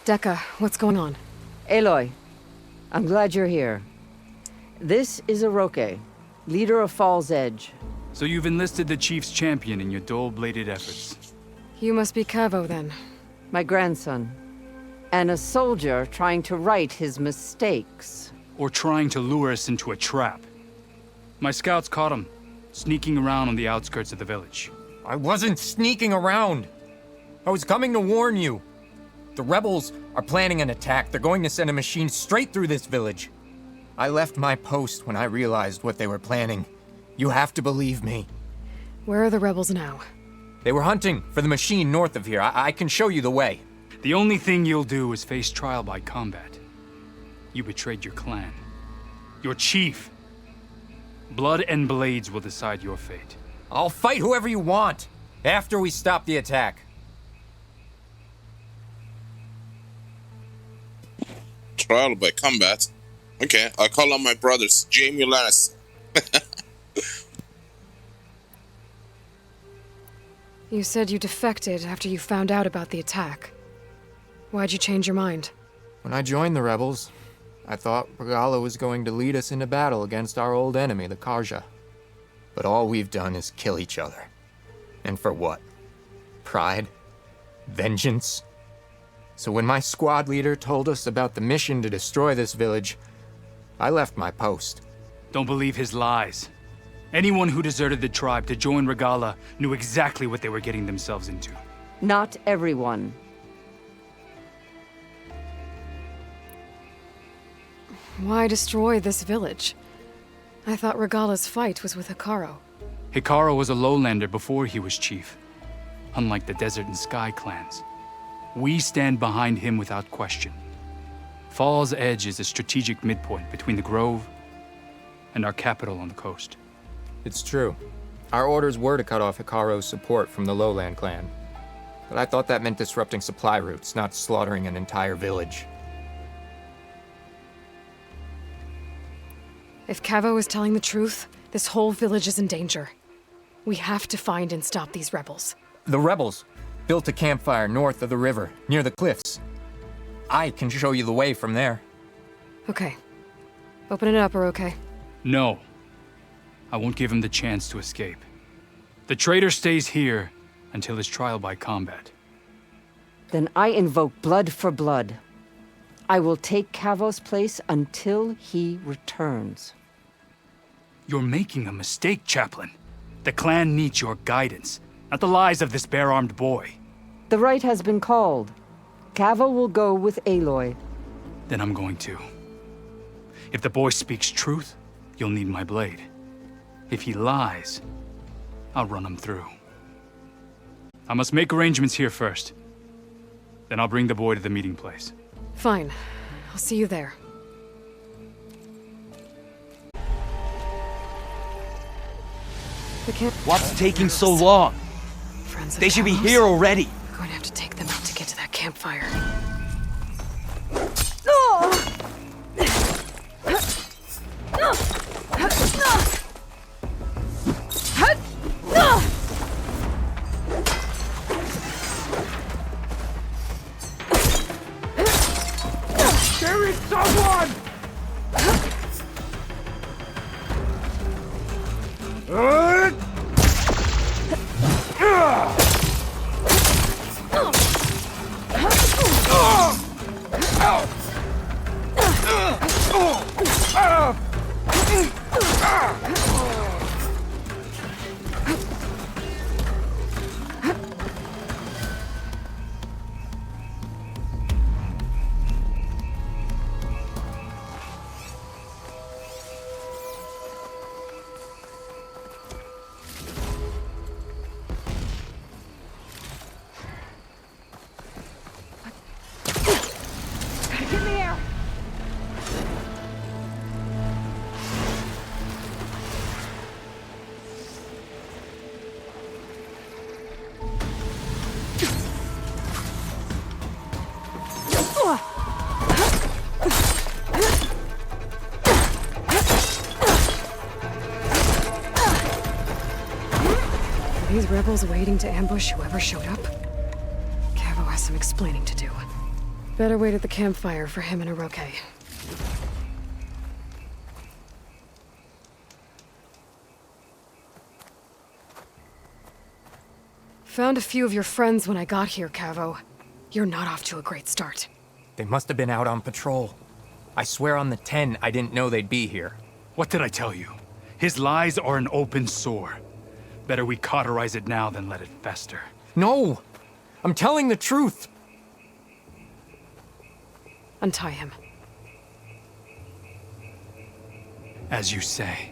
Dekka, what's going on? Aloy, I'm glad you're here. This is Aroke, leader of Fall's Edge. So you've enlisted the Chief's champion in your dull-bladed efforts. You must be Cavo, then. My grandson. And a soldier trying to right his mistakes. Or trying to lure us into a trap. My scouts caught him, sneaking around on the outskirts of the village. I wasn't sneaking around. I was coming to warn you. The rebels are planning an attack. They're going to send a machine straight through this village. I left my post when I realized what they were planning. You have to believe me. Where are the rebels now? They were hunting for the machine north of here. I can show you the way. The only thing you'll do is face trial by combat. You betrayed your clan. Your chief. Blood and blades will decide your fate. I'll fight whoever you want, after we stop the attack. Trial by combat? Okay, I'll call on my brothers, Jamie and Lannis. You said you defected after you found out about the attack. Why'd you change your mind? When I joined the rebels, I thought Regala was going to lead us into battle against our old enemy, the Karja. But all we've done is kill each other. And for what? Pride? Vengeance? So when my squad leader told us about the mission to destroy this village, I left my post. Don't believe his lies. Anyone who deserted the tribe to join Regala knew exactly what they were getting themselves into. Not everyone. Why destroy this village? I thought Regala's fight was with Hikaru. Hikaru was a lowlander before he was chief. Unlike the Desert and Sky clans. We stand behind him without question. Fall's Edge is a strategic midpoint between the Grove and our capital on the coast. It's true. Our orders were to cut off Hikaru's support from the Lowland clan. But I thought that meant disrupting supply routes, not slaughtering an entire village. If Cavo is telling the truth, this whole village is in danger. We have to find and stop these rebels. The rebels built a campfire north of the river, near the cliffs. I can show you the way from there. Okay. Open it up, or okay? No. I won't give him the chance to escape. The traitor stays here until his trial by combat. Then I invoke blood for blood. I will take Cavo's place until he returns. You're making a mistake, Chaplain. The clan needs your guidance, not the lies of this bare-armed boy. The right has been called. Cavo will go with Aloy. Then I'm going to. If the boy speaks truth, you'll need my blade. If he lies, I'll run him through. I must make arrangements here first. Then I'll bring the boy to the meeting place. Fine. I'll see you there. What's taking so long? Friends of They should be Cavo's? here already. We're going to have to take them out to get to that campfire. There is someone! These rebels waiting to ambush whoever showed up? Cavo has some explaining to do. Better wait at the campfire for him and Oroke. Found a few of your friends when I got here, Cavo. You're not off to a great start. They must have been out on patrol. I swear on the 10, I didn't know they'd be here. What did I tell you? His lies are an open sore. Better we cauterize it now than let it fester. No! I'm telling the truth! Untie him. As you say.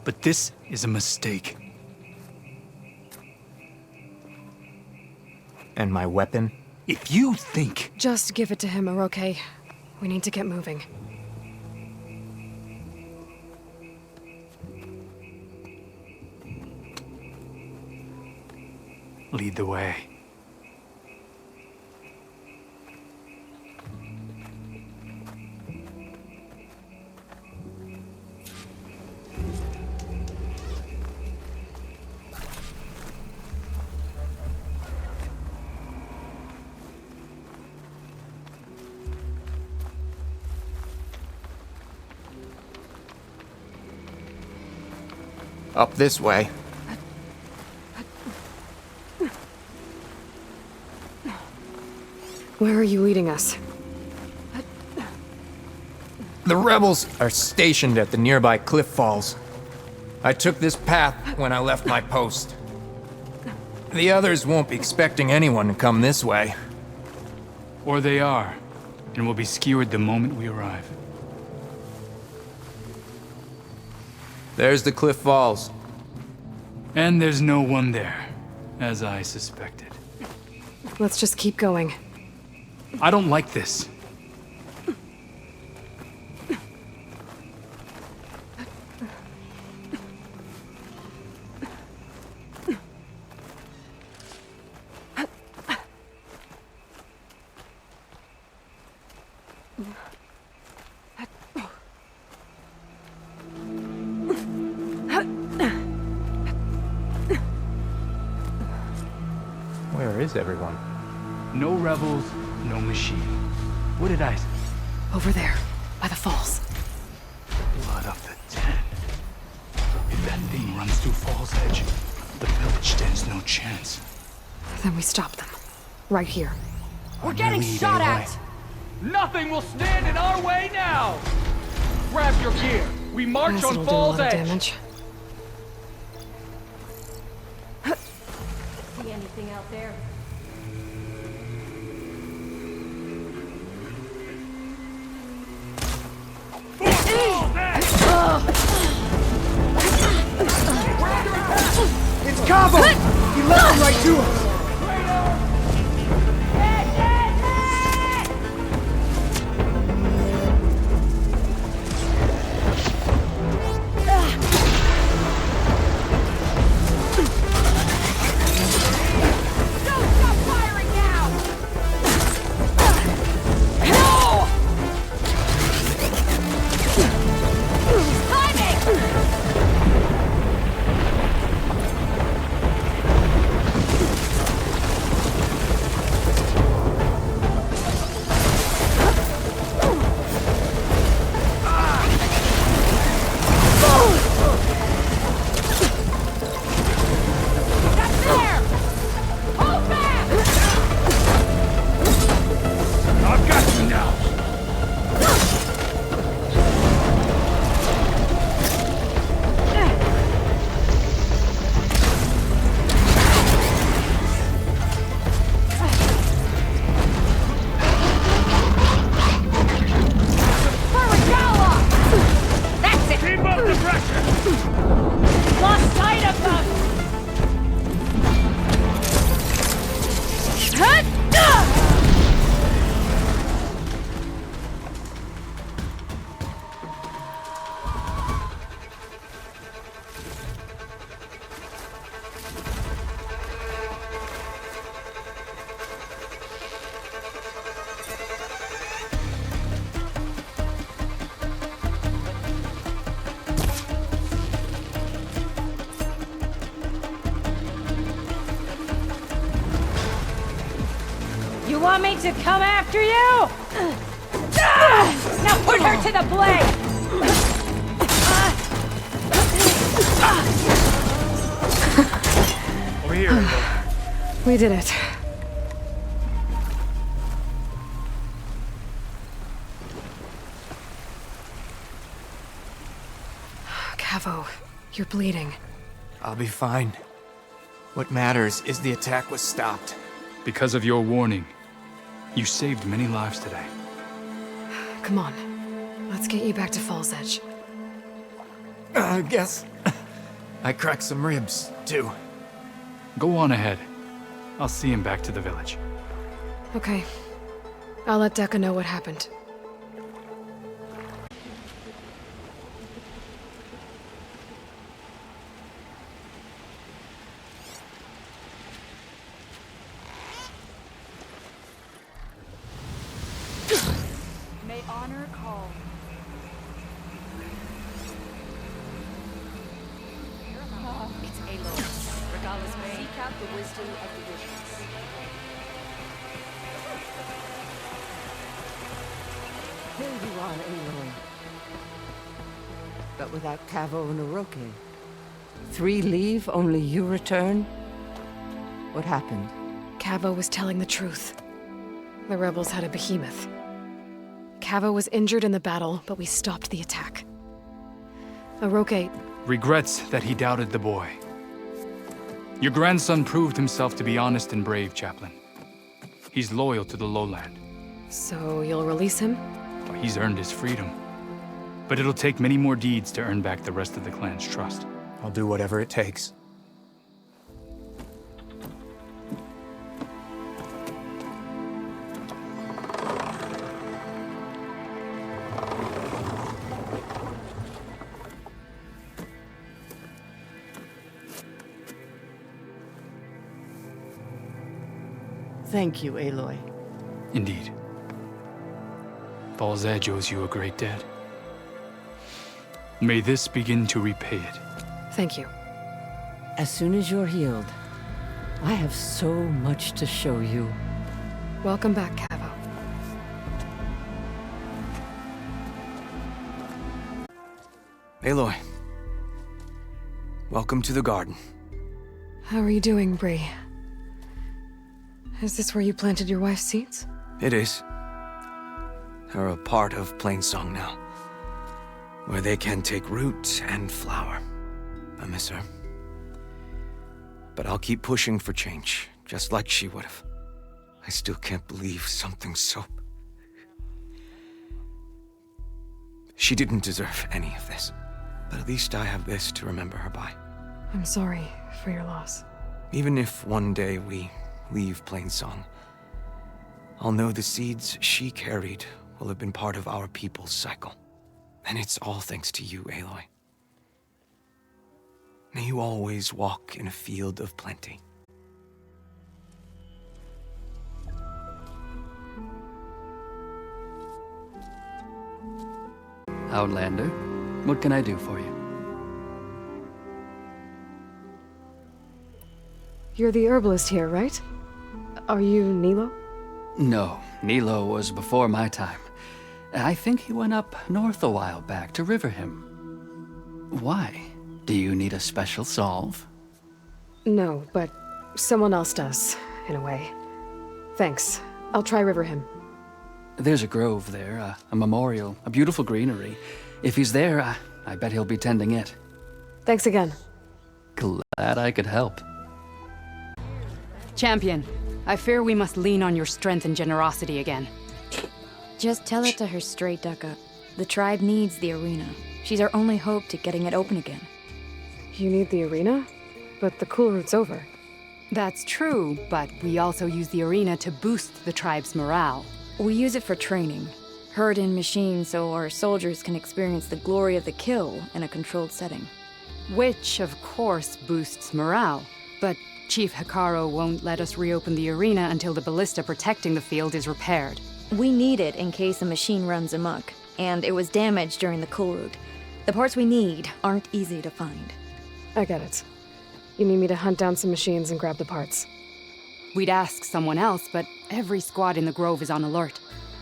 But this is a mistake. And my weapon? If you think... Just give it to him, Oroke. We need to get moving. Lead the way. Up this way. Where are you leading us? The rebels are stationed at the nearby cliff falls. I took this path when I left my post. The others won't be expecting anyone to come this way. Or they are, and will be skewered the moment we arrive. There's the cliff falls. And there's no one there, as I suspected. Let's just keep going. I don't like this. Where is everyone? No rebels, no machine. What did I say? Over there, by the falls. Blood of the 10. If that thing runs through Fall's Edge, the village stands no chance. Then we stop them. Right here. We're getting shot at! Nothing will stand in our way now! Grab your gear. We march This'll on do a Fall's lot of Edge. damage. See anything out there? It's Cavo! He left him right to us! Don't stop firing now! Timing! me to come after you! Now put her to the blade! Over here. We did it. Cavo, you're bleeding. I'll be fine. What matters is the attack was stopped. Because of your warning, you saved many lives today. Come on. Let's get you back to Fall's Edge. I guess I cracked some ribs, too. Go on ahead. I'll see him back to the village. Okay. I'll let Dekka know what happened. May honor call. It's Aloy. Regardless, may seek out the wisdom of the visions. Here you are, Aloy. But without Cavo and Oroke. 3 leave, only you return? What happened? Cavo was telling the truth. The rebels had a behemoth. Cavo was injured in the battle, but we stopped the attack. Oroke... Regrets that he doubted the boy. Your grandson proved himself to be honest and brave, Chaplain. He's loyal to the lowland. So you'll release him? Well, he's earned his freedom. But it'll take many more deeds to earn back the rest of the clan's trust. I'll do whatever it takes. Thank you, Aloy. Indeed. Fall's Edge owes you a great debt. May this begin to repay it. Thank you. As soon as you're healed, I have so much to show you. Welcome back, Cavo. Aloy. Welcome to the garden. How are you doing, Bree? Is this where you planted your wife's seeds? It is. They're a part of Plainsong now, where they can take root and flower. I miss her. But I'll keep pushing for change, just like she would have. I still can't believe something so... She didn't deserve any of this, but at least I have this to remember her by. I'm sorry for your loss. Even if one day we leave Plainsong, I'll know the seeds she carried will have been part of our people's cycle. And it's all thanks to you, Aloy. May you always walk in a field of plenty. Outlander, what can I do for you? You're the herbalist here, right? Are you Nilo? No, Nilo was before my time. I think he went up north a while back to Riverhim. Why? Do you need a special solve? No, but someone else does, in a way. Thanks. I'll try Riverhim. There's a grove there, a memorial, a beautiful greenery. If he's there, I bet he'll be tending it. Thanks again. Glad I could help. Champion, I fear we must lean on your strength and generosity again. Just tell it to her straight, Dekka. The tribe needs the arena. She's our only hope to getting it open again. You need the arena? But the cool route's over. That's true, but we also use the arena to boost the tribe's morale. We use it for training. Herd in machines so our soldiers can experience the glory of the kill in a controlled setting. Which, of course, boosts morale. But Chief Hikaru won't let us reopen the arena until the ballista protecting the field is repaired. We need it in case a machine runs amok, and it was damaged during the cool route. The parts we need aren't easy to find. I get it. You need me to hunt down some machines and grab the parts. We'd ask someone else, but Every squad in the Grove is on alert.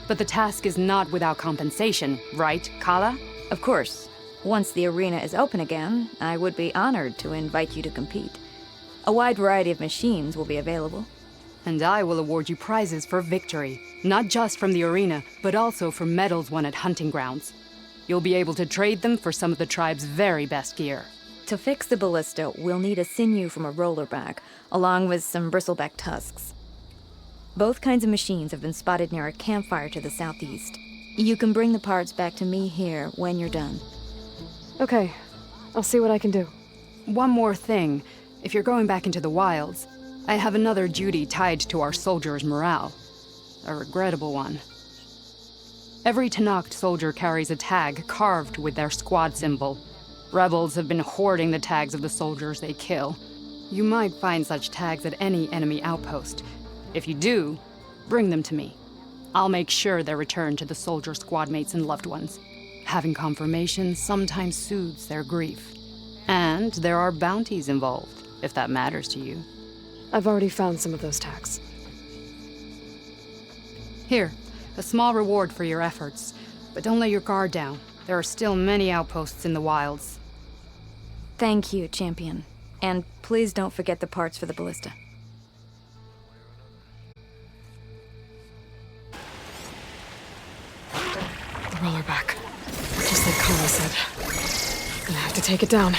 But the task is not without compensation, right, Kala? Of course. Once the arena is open again, I would be honored to invite you to compete. A wide variety of machines will be available. And I will award you prizes for victory, not just from the arena, but also for medals won at hunting grounds. You'll be able to trade them for some of the tribe's very best gear. To fix the ballista, we'll need a sinew from a rollerback, along with some bristleback tusks. Both kinds of machines have been spotted near a campfire to the southeast. You can bring the parts back to me here when you're done. Okay, I'll see what I can do. One more thing. If you're going back into the wilds, I have another duty tied to our soldiers' morale. A regrettable one. Every Tenakth soldier carries a tag carved with their squad symbol. Rebels have been hoarding the tags of the soldiers they kill. You might find such tags at any enemy outpost. If you do, bring them to me. I'll make sure they're returned to the soldier squad mates and loved ones. Having confirmation sometimes soothes their grief. And there are bounties involved, if that matters to you. I've already found some of those tags. Here, a small reward for your efforts. But don't let your guard down. There are still many outposts in the wilds. Thank you, champion. And please don't forget the parts for the ballista. The rollerback. Just like Kala said. Gonna have to take it down.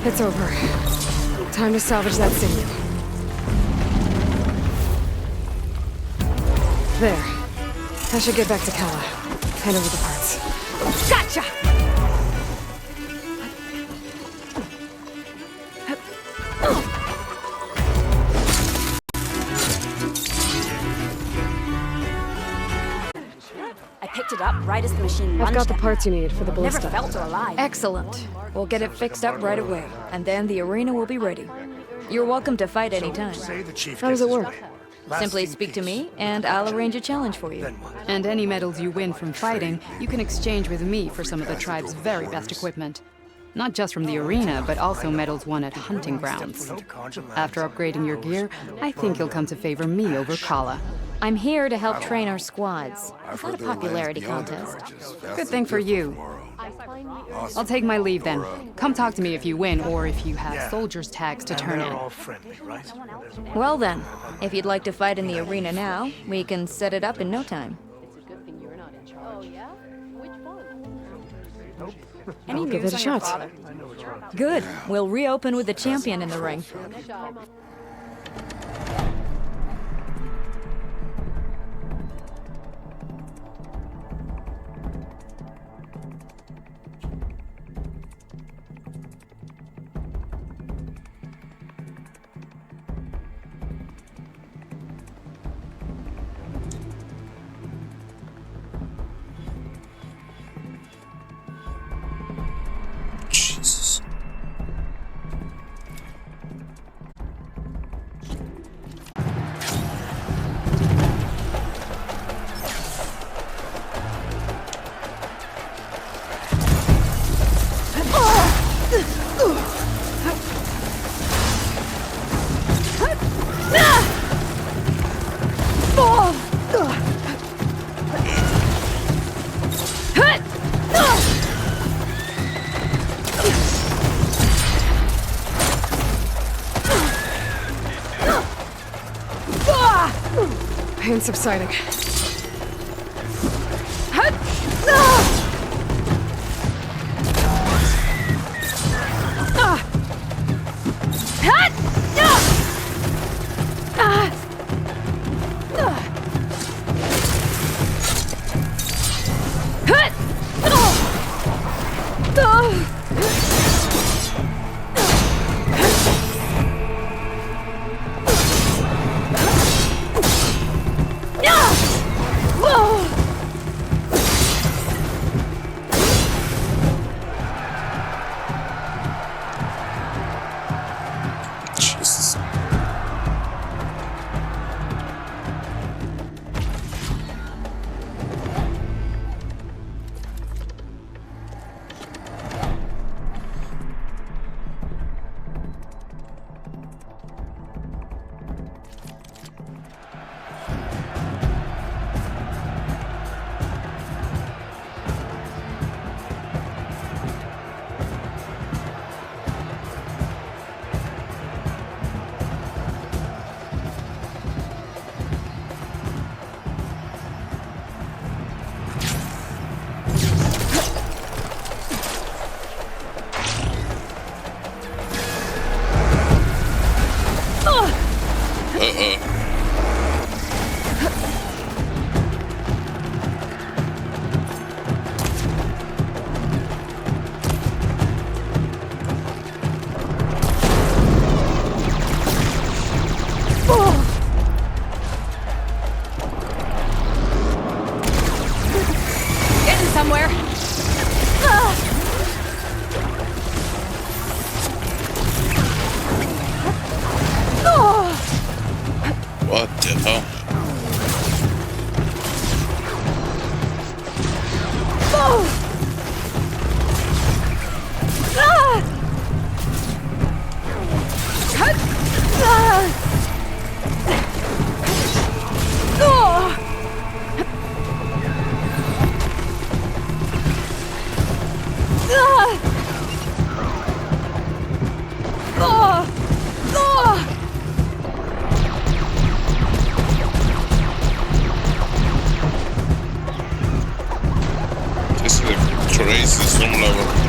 It's over. Time to salvage that sinew. There. I should get back to Kala. Hand over the parts. Gotcha! I picked it up right as the machine I've lunged got the at me. parts you need for the ballista. Never felt her alive. Excellent. We'll get it fixed up right away, and then the arena will be ready. You're welcome to fight anytime. How does it work? Simply speak to me, and I'll arrange a challenge for you. And any medals you win from fighting, you can exchange with me for some of the tribe's very best equipment. Not just from the arena, but also medals won at hunting grounds. After upgrading your gear, I think you'll come to favor me over Kala. I'm here to help train our squads. It's not a popularity contest. Good thing for you. I'll take my leave then. Come talk to me if you win, or if you have soldiers' tags to turn in. Well then, if you'd like to fight in the arena now, we can set it up in no time. I'll give it a shot. Good. We'll reopen with the champion in the ring. Jesus. Pain subsiding. What the hell? This is a crazy zoom level.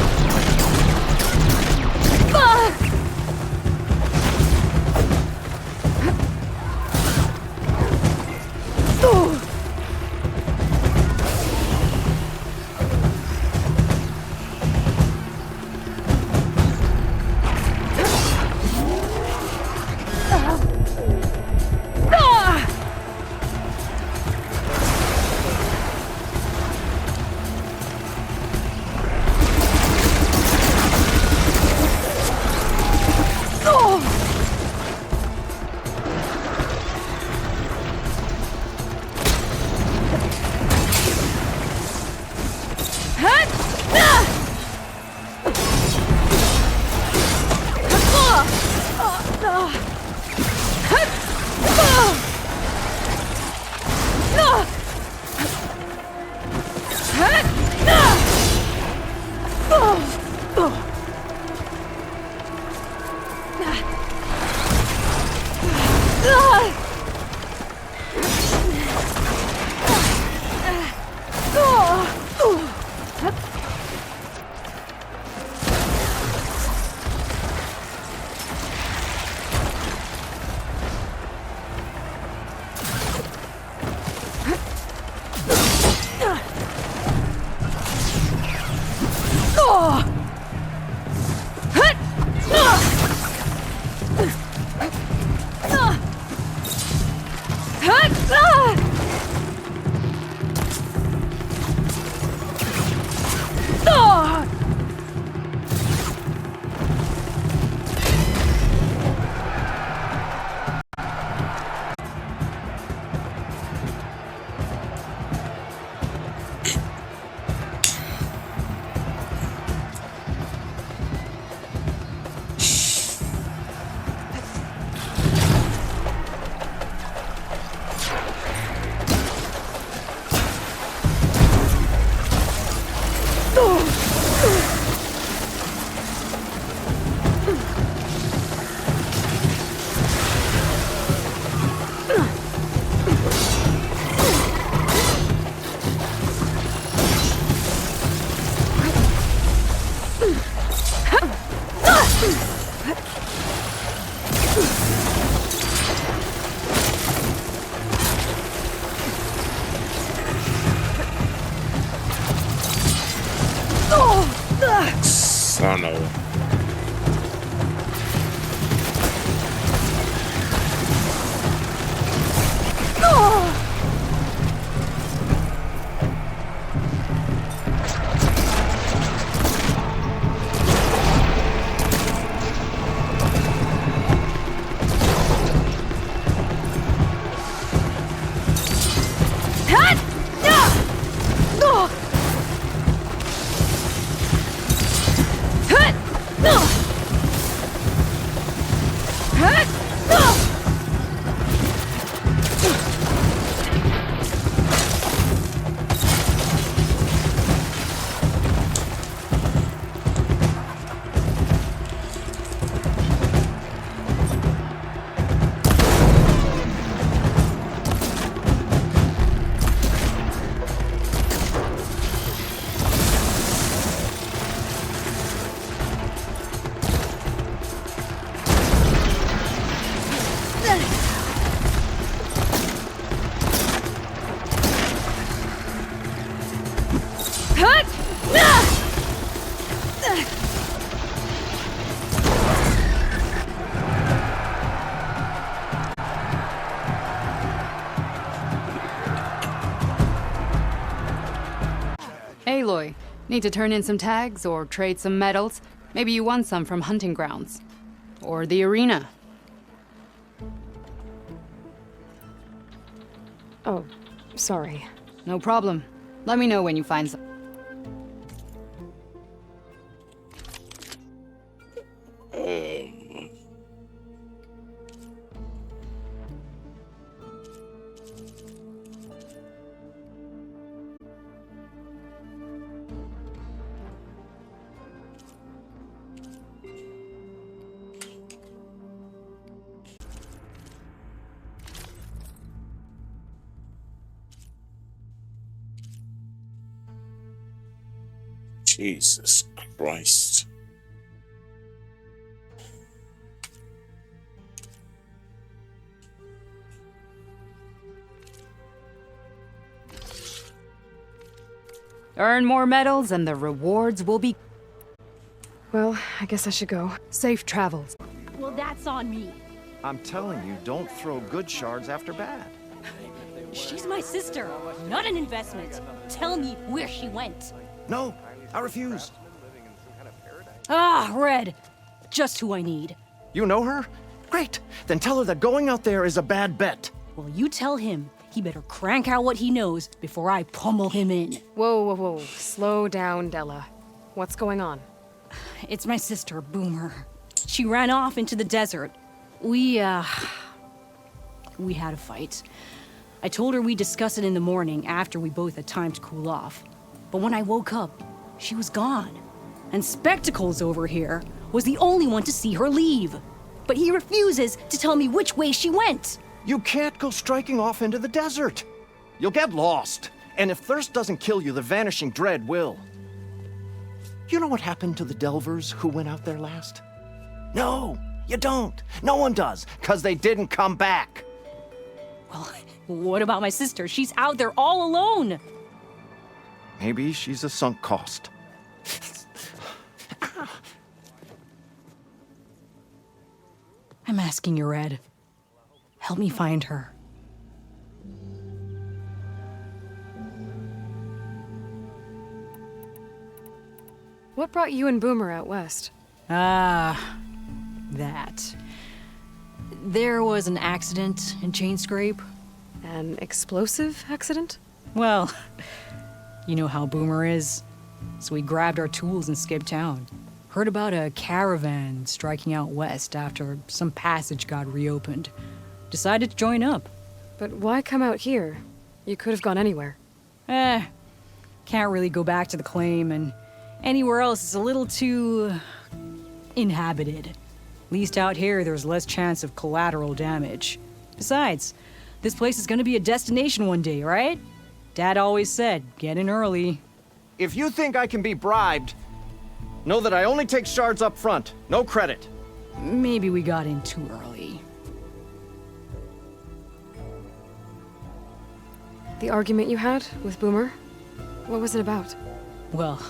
Son of a... Aloy, need to turn in some tags or trade some medals? Maybe you won some from hunting grounds. Or the arena. Oh, sorry. No problem. Let me know when you find some. Jesus Christ. Earn more medals and the rewards will be... Well, I guess I should go. Safe travels. Well, that's on me. I'm telling you, don't throw good shards after bad. She's my sister, not an investment. Tell me where she went. No, I refuse. Ah, Red. Just who I need. You know her? Great. Then tell her that going out there is a bad bet. Well, you tell him he better crank out what he knows before I pummel him in. Whoa, whoa, whoa. Slow down, Della. What's going on? It's my sister, Boomer. She ran off into the desert. We had a fight. I told her we'd discuss it in the morning after we both had time to cool off. But when I woke up, she was gone. And Spectacles over here was the only one to see her leave. But he refuses to tell me which way she went. You can't go striking off into the desert. You'll get lost. And if thirst doesn't kill you, the vanishing dread will. You know what happened to the Delvers who went out there last? No, you don't. No one does, because they didn't come back. Well, what about my sister? She's out there all alone. Maybe she's a sunk cost. I'm asking you, Red. Help me find her. What brought you and Boomer out west? That. There was an accident in Chainscrape. An explosive accident? Well, you know how Boomer is. So we grabbed our tools and skipped town. Heard about a caravan striking out west after some passage got reopened. Decided to join up. But why come out here? You could have gone anywhere. Can't really go back to the claim, and anywhere else is a little too inhabited. At least out here, there's less chance of collateral damage. Besides, this place is gonna be a destination one day, right? Dad always said, get in early. If you think I can be bribed, know that I only take shards up front, no credit. Maybe we got in too early. The argument you had with Boomer? What was it about? Well,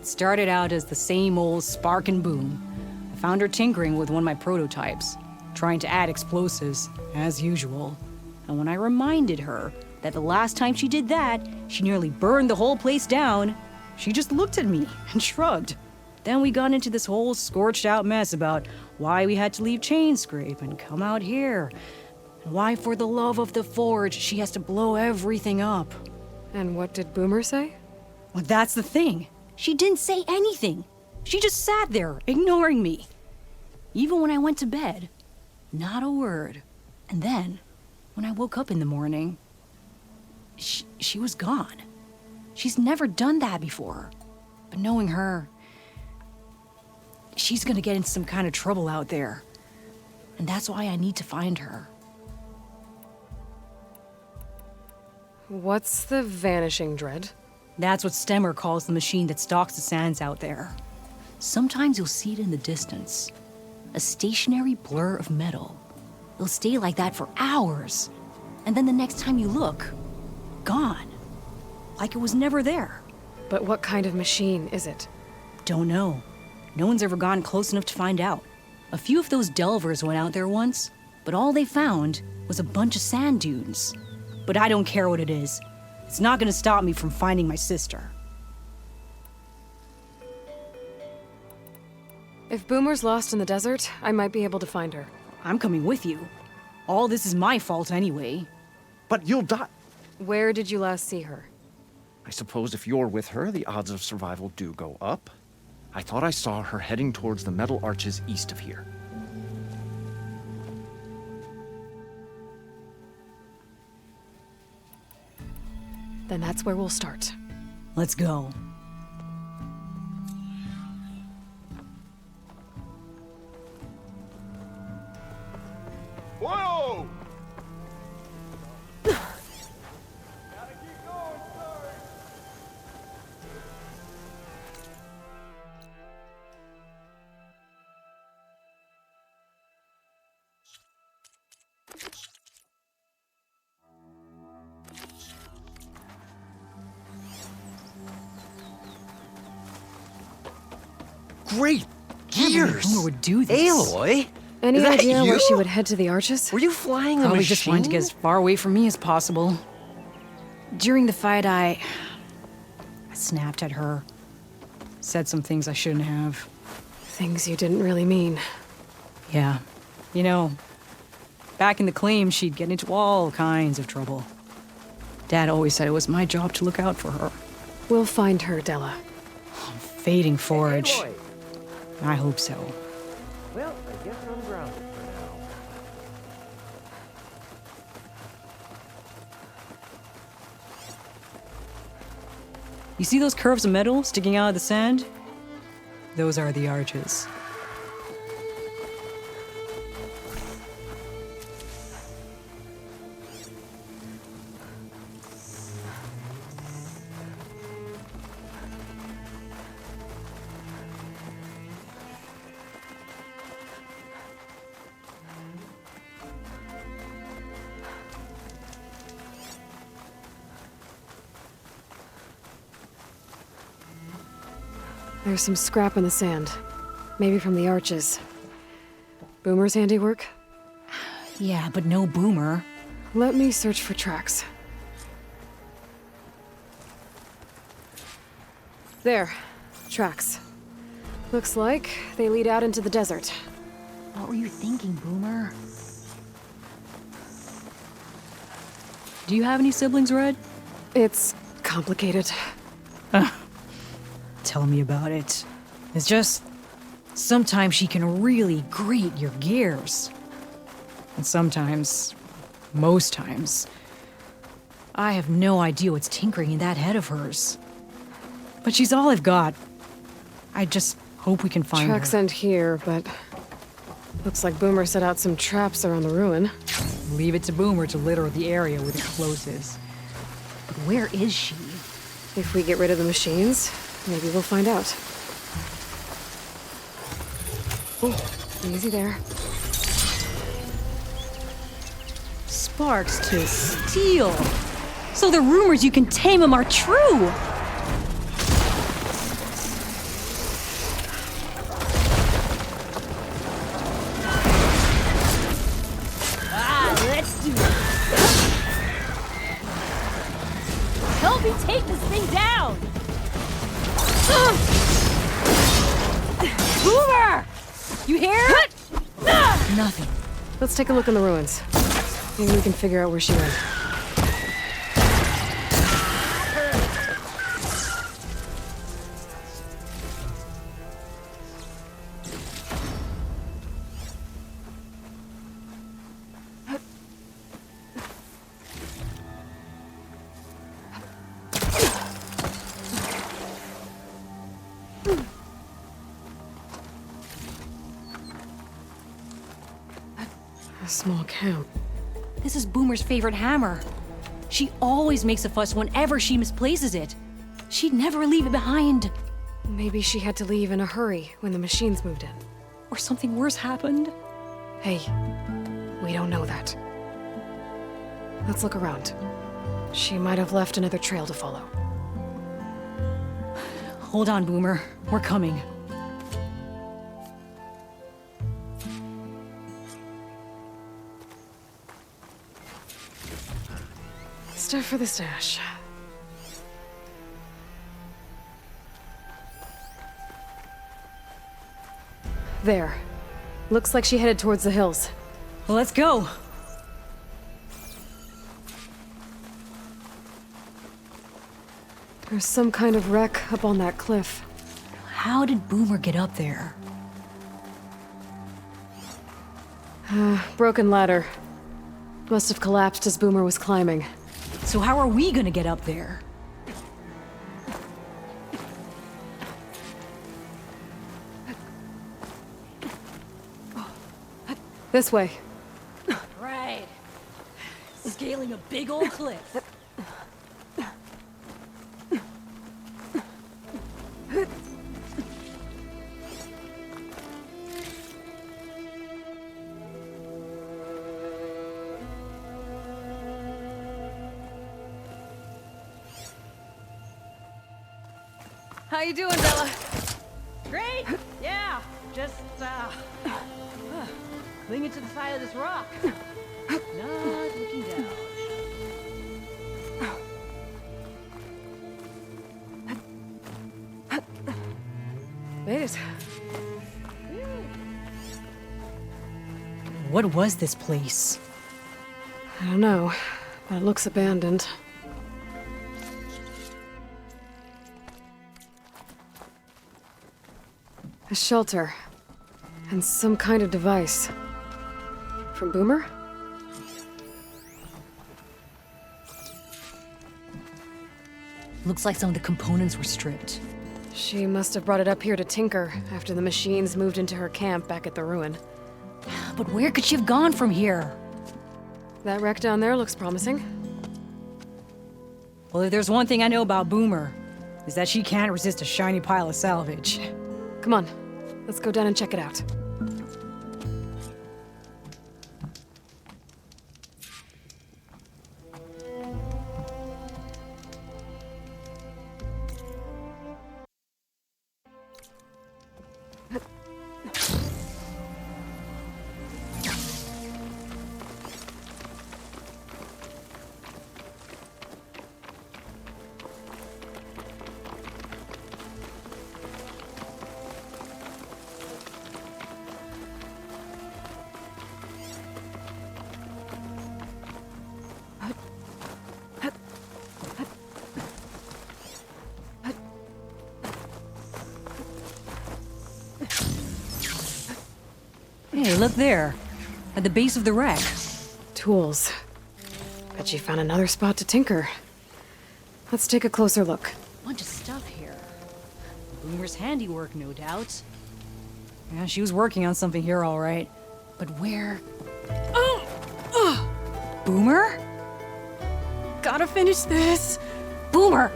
it started out as the same old spark and boom. I found her tinkering with one of my prototypes, trying to add explosives, as usual. And when I reminded her that the last time she did that, she nearly burned the whole place down, she just looked at me and shrugged. Then we got into this whole scorched out mess about why we had to leave Chainscrape and come out here. And why, for the love of the Forge, she has to blow everything up. And what did Boomer say? Well, that's the thing. She didn't say anything. She just sat there, ignoring me. Even when I went to bed, not a word. And then, when I woke up in the morning, she was gone. She's never done that before. But knowing her, she's gonna get in some kind of trouble out there. And that's why I need to find her. What's the Vanishing Dread? That's what Stemmer calls the machine that stalks the sands out there. Sometimes you'll see it in the distance. A stationary blur of metal. It'll stay like that for hours. And then the next time you look, gone. Like it was never there. But what kind of machine is it? Don't know. No one's ever gotten close enough to find out. A few of those delvers went out there once, but all they found was a bunch of sand dunes. But I don't care what it is. It's not gonna stop me from finding my sister. If Boomer's lost in the desert, I might be able to find her. I'm coming with you. All this is my fault anyway. But you'll die. Where did you last see her? I suppose if you're with her, the odds of survival do go up. I thought I saw her heading towards the metal arches east of here. Then that's where we'll start. Let's go. Whoa! Great Can't believe gears! Boomer would do this. Aloy? Any Is that idea where you? she would head to the arches? Were you flying a Probably machine? just wanted to get as far away from me as possible. During the fight, I snapped at her. Said some things I shouldn't have. Things you didn't really mean. Yeah. You know, back in the claim, she'd get into all kinds of trouble. Dad always said it was my job to look out for her. We'll find her, Della. Fading Forge. Aloy. I hope so. Well, I guess I'm grounded for now. You see those curves of metal sticking out of the sand? Those are the arches. There's some scrap in the sand. Maybe from the arches. Boomer's handiwork? Yeah, but no Boomer. Let me search for tracks. There. Tracks. Looks like they lead out into the desert. What were you thinking, Boomer? Do you have any siblings, Red? It's complicated. Tell me about it. It's just, sometimes she can really grate your gears. And sometimes, most times, I have no idea what's tinkering in that head of hers. But she's all I've got. I just hope we can find Tracks her. end here, but looks like Boomer set out some traps around the ruin. Leave it to Boomer to litter the area with explosives. But where is she? If we get rid of the machines, maybe we'll find out. Oh, easy there. Sparks to steel. So the rumors you can tame him are true. Let's do it. Help me take this thing down. Boomer! You hear? Nothing. Let's take a look in the ruins. Maybe we can figure out where she went. A small camp. This is Boomer's favorite hammer. She always makes a fuss whenever she misplaces it. She'd never leave it behind. Maybe she had to leave in a hurry when the machines moved in. Or something worse happened. Hey, we don't know that. Let's look around. She might have left another trail to follow. Hold on, Boomer. We're coming. Stuff for the stash. There. Looks like she headed towards the hills. Well, let's go. There's some kind of wreck up on that cliff. How did Boomer get up there? Broken ladder. Must have collapsed as Boomer was climbing. So how are we gonna get up there? This way. Right. Scaling a big old cliff. How you doing, Bella? Great! Yeah, just, clinging to the side of this rock. Not looking down. Made it. What was this place? I don't know, but it looks abandoned. A shelter. And some kind of device. From Boomer? Looks like some of the components were stripped. She must have brought it up here to tinker after the machines moved into her camp back at the ruin. But where could she have gone from here? That wreck down there looks promising. Well, if there's one thing I know about Boomer, is that she can't resist a shiny pile of salvage. Come on, let's go down and check it out. Hey, look there. At the base of the wreck. Tools. Bet you found another spot to tinker. Let's take a closer look. Bunch of stuff here. Boomer's handiwork, no doubt. Yeah, she was working on something here, all right. But where? Boomer? Gotta finish this. Boomer!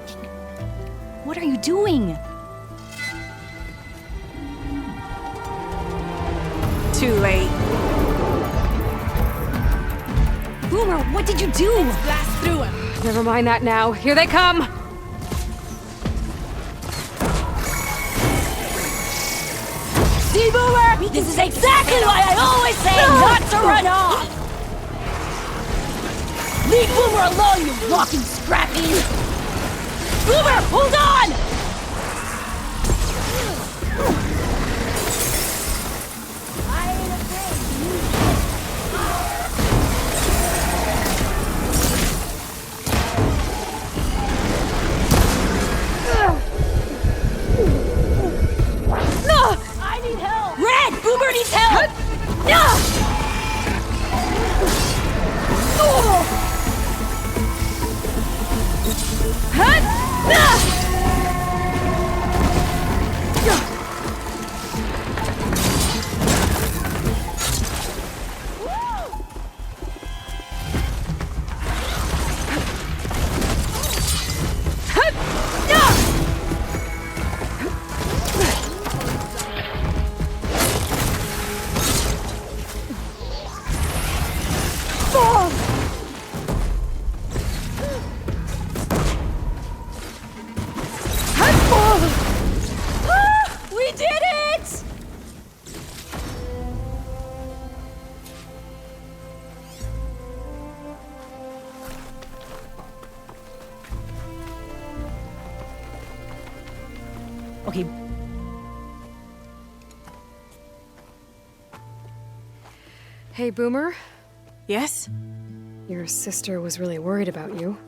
What are you doing? Too late. Boomer, what did you do? Let's blast through him. Never mind that now. Here they come! See, Boomer? This is exactly why I always say not to run off! Leave Boomer alone, you walking scrappy! Boomer, hold on! Boomer needs help! We did it! Okay. Hey, Boomer. Yes? Your sister was really worried about you.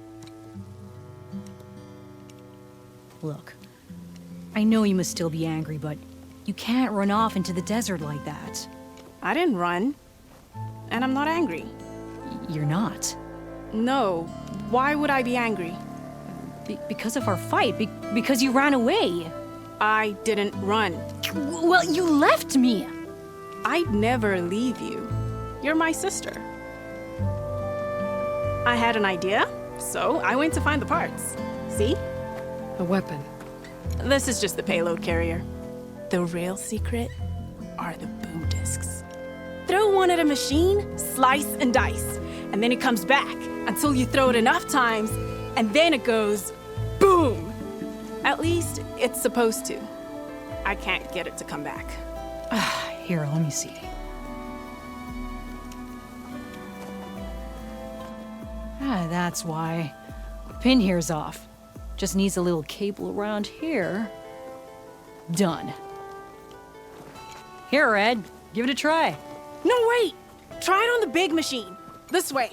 Look, I know you must still be angry, but you can't run off into the desert like that. I didn't run. And I'm not angry. You're not. No. Why would I be angry? Because of our fight. Because you ran away. I didn't run. Well, you left me. I'd never leave you. You're my sister. I had an idea, so I went to find the parts. See? A weapon. This is just the payload carrier. The real secret are the boom discs. Throw one at a machine, slice and dice, and then it comes back until you throw it enough times, and then it goes boom. At least it's supposed to. I can't get it to come back. Here, let me see. That's why. Pin here's off. Just needs a little cable around here. Done. Here, Red. Give it a try. No, wait! Try it on the big machine. This way.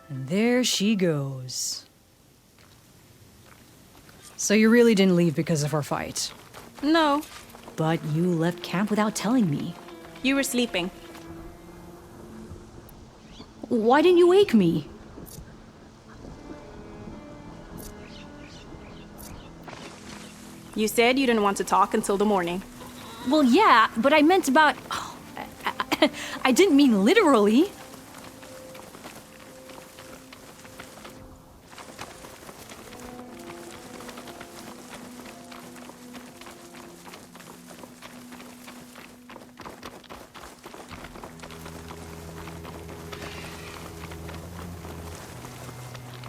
And there she goes. So you really didn't leave because of our fight? No. But you left camp without telling me. You were sleeping. Why didn't you wake me? You said you didn't want to talk until the morning. Well, yeah, but I meant about... Oh, I didn't mean literally.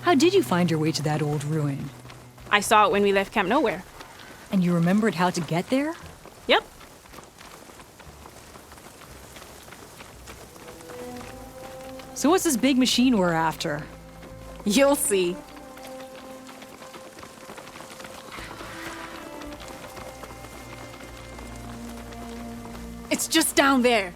How did you find your way to that old ruin? I saw it when we left Camp Nowhere. And you remembered how to get there? Yep. So what's this big machine we're after? You'll see. It's just down there.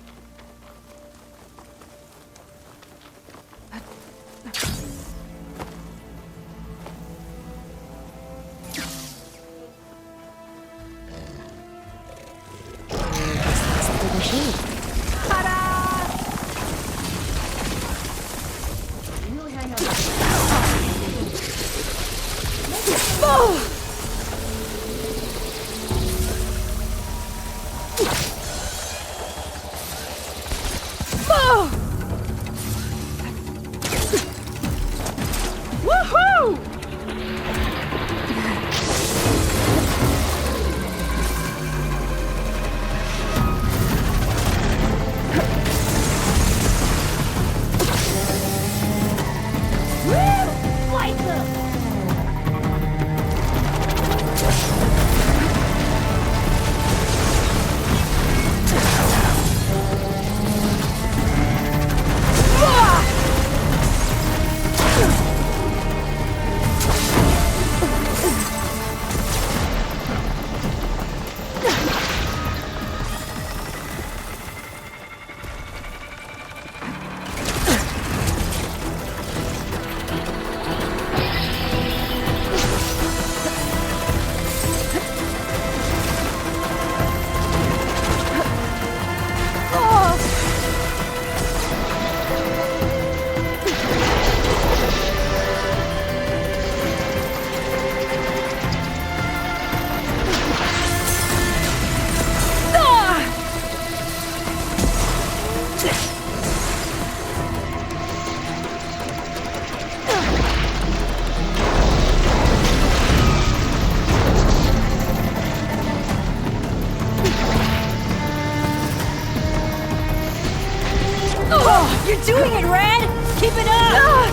You're doing it, Red! Keep it up!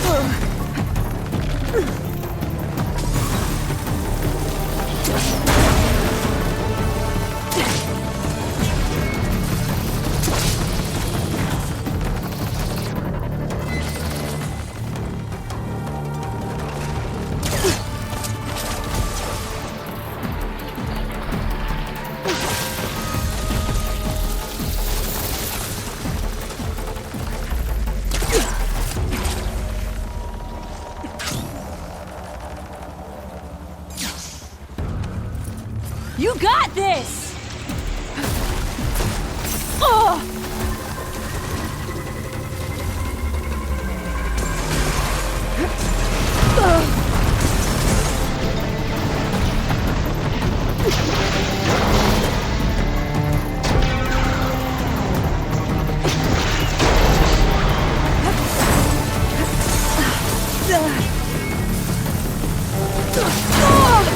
Ugh. You got this! Oh!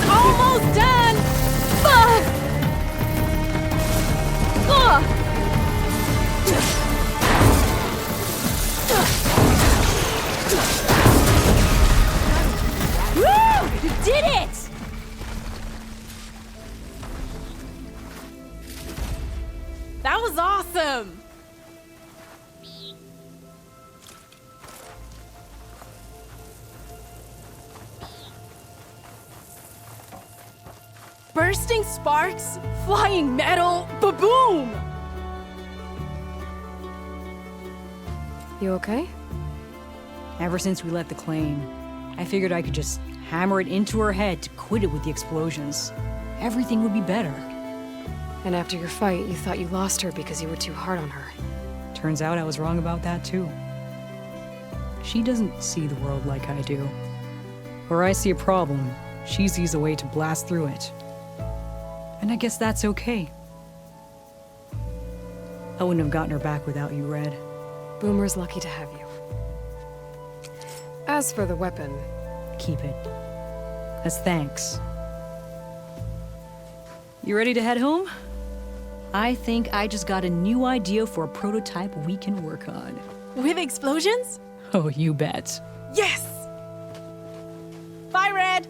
Almost done! Woo! You did it! That was awesome! Bursting sparks, flying metal, ba-boom! You okay? Ever since we let the claim, I figured I could just hammer it into her head to quit it with the explosions. Everything would be better. And after your fight, you thought you lost her because you were too hard on her. Turns out I was wrong about that too. She doesn't see the world like I do. Where I see a problem, she sees a way to blast through it. And I guess that's okay. I wouldn't have gotten her back without you, Red. Boomer's lucky to have you. As for the weapon... Keep it. As thanks. You ready to head home? I think I just got a new idea for a prototype we can work on. With explosions? Oh, you bet. Yes! Bye, Red!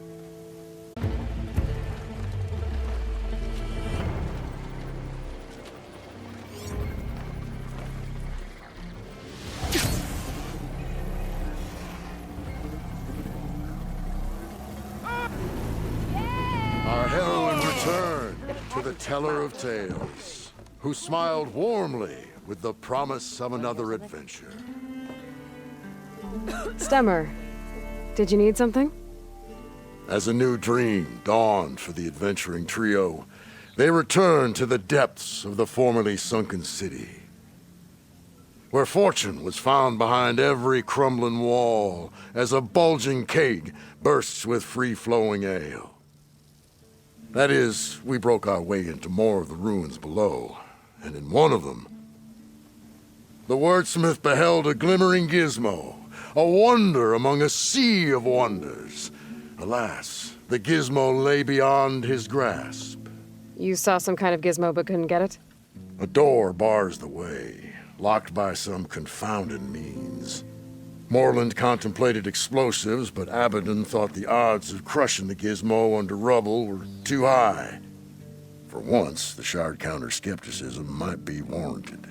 Our heroine returned to the teller of tales, who smiled warmly with the promise of another adventure. Stemmer, did you need something? As a new dream dawned for the adventuring trio, they returned to the depths of the formerly sunken city, where fortune was found behind every crumbling wall as a bulging keg bursts with free-flowing ale. That is, we broke our way into more of the ruins below, and in one of them, the wordsmith beheld a glimmering gizmo, a wonder among a sea of wonders. Alas, the gizmo lay beyond his grasp. You saw some kind of gizmo but couldn't get it? A door bars the way, locked by some confounded means. Moreland contemplated explosives, but Abaddon thought the odds of crushing the gizmo under rubble were too high. For once, the shard counter's skepticism might be warranted.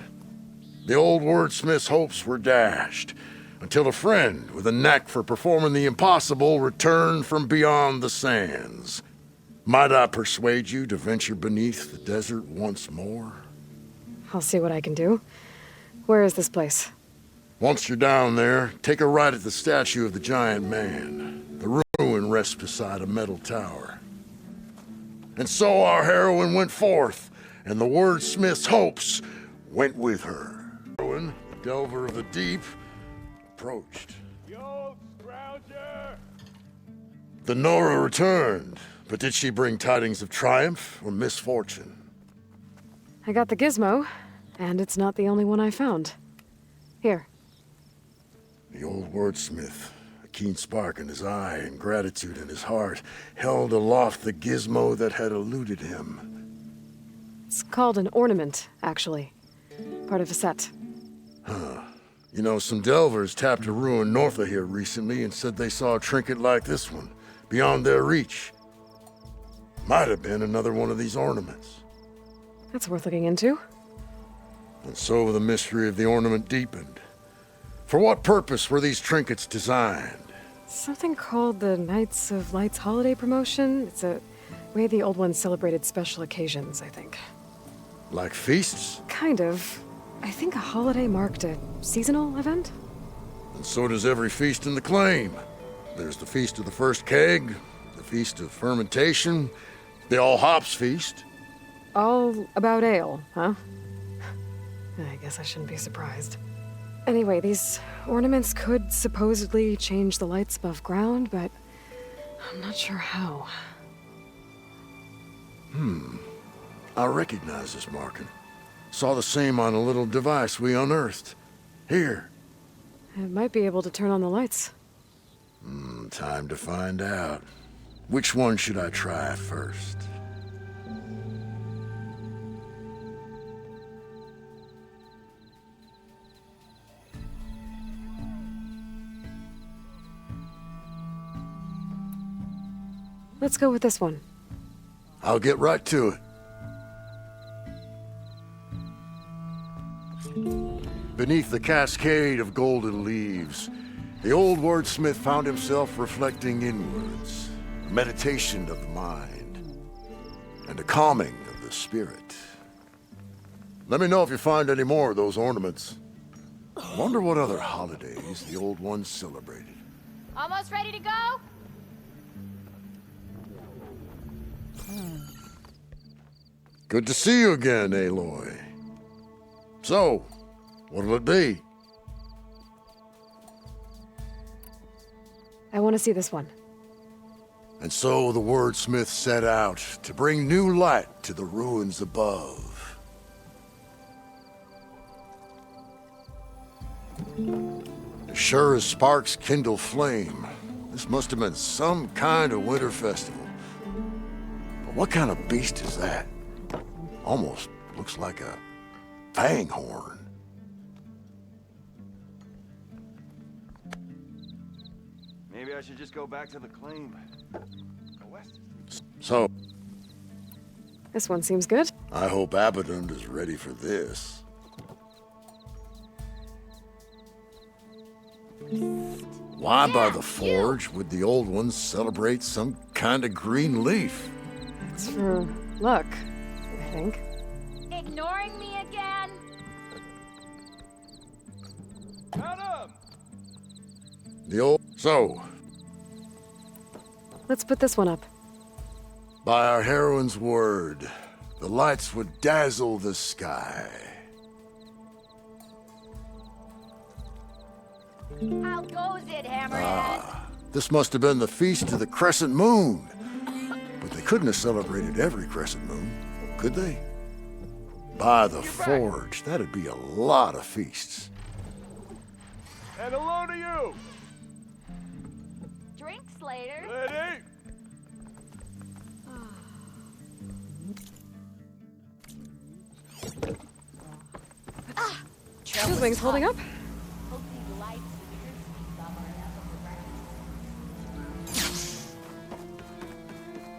The old wordsmith's hopes were dashed, until a friend with a knack for performing the impossible returned from beyond the sands. Might I persuade you to venture beneath the desert once more? I'll see what I can do. Where is this place? Once you're down there, take a right at the statue of the giant man. The ruin rests beside a metal tower. And so our heroine went forth, and the wordsmith's hopes went with her. Heroine, delver of the deep, approached. Yo, Scrounger! The Nora returned, but did she bring tidings of triumph or misfortune? I got the gizmo, and it's not the only one I found. Here. The old wordsmith, a keen spark in his eye and gratitude in his heart, held aloft the gizmo that had eluded him. It's called an ornament, actually. Part of a set. Huh. You know, some delvers tapped a ruin north of here recently and said they saw a trinket like this one, beyond their reach. Might have been another one of these ornaments. That's worth looking into. And so the mystery of the ornament deepened. For what purpose were these trinkets designed? Something called the Knights of Light's holiday promotion. It's a way the old ones celebrated special occasions, I think. Like feasts? Kind of. I think a holiday marked a seasonal event? And so does every feast in the claim. There's the Feast of the First Keg, the Feast of Fermentation, The all hops feast. All about ale, huh? I guess I shouldn't be surprised. Anyway, these ornaments could supposedly change the lights above ground, but I'm not sure how. I recognize this marking. Saw the same on a little device we unearthed. Here. It might be able to turn on the lights. Time to find out. Which one should I try first? Let's go with this one. I'll get right to it. Beneath the cascade of golden leaves, the old wordsmith found himself reflecting inwards, a meditation of the mind, and a calming of the spirit. Let me know if you find any more of those ornaments. Wonder what other holidays the old ones celebrated. Almost ready to go? Good to see you again, Aloy. So, what'll it be? I want to see this one. And so the wordsmith set out to bring new light to the ruins above. As sure as sparks kindle flame, this must have been some kind of winter festival. But what kind of beast is that? Almost looks like a fang horn. Maybe I should just go back to the claim. Go west. So, This one seems good. I hope Abaddon is ready for this. Why by the forge would the old ones celebrate some kind of green leaf? It's for luck, I think. Ignoring me again? So, Let's put this one up. by our heroine's word, the lights would dazzle the sky. How goes it, Hammerhead? This must have been the feast of the crescent moon. But they couldn't have celebrated every crescent moon, could they? By the forge, that'd be a lot of feasts. And hello to you! Drinks later. Ready? Those wings holding up?